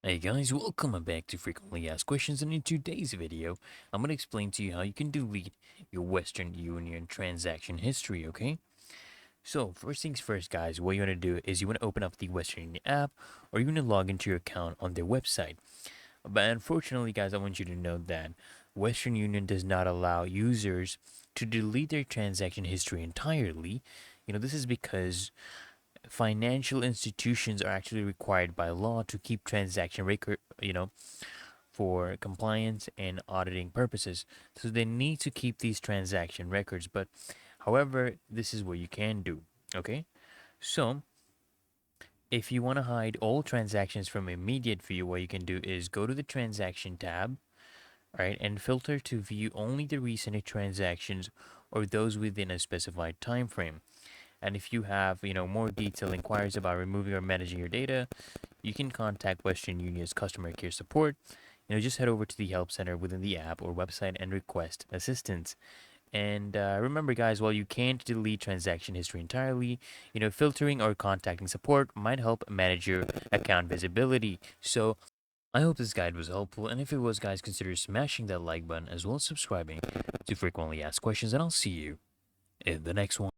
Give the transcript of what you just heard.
Hey guys, welcome back to Frequently Asked Questions, and in today's video, I'm going to explain to you how you can delete your Western Union transaction history, okay? So, first things first guys, what you want to do is you want to open up the Western Union app, or you want to log into your account on their website. But unfortunately guys, I want you to know that Western Union does not allow users to delete their transaction history entirely. This is because financial institutions are actually required by law to keep transaction record, for compliance and auditing purposes. So they need to keep these transaction records. But however, this is what you can do. Okay. So if you want to hide all transactions from immediate view, what you can do is go to the transaction tab, right, and filter to view only the recent transactions or those within a specified time frame. And if you have, more detailed inquiries about removing or managing your data, you can contact Western Union's customer care support. Just head over to the help center within the app or website and request assistance. And remember, guys, while you can't delete transaction history entirely, filtering or contacting support might help manage your account visibility. So I hope this guide was helpful, and if it was, guys, consider smashing that like button as well as subscribing to Frequently Asked Questions, and I'll see you in the next one.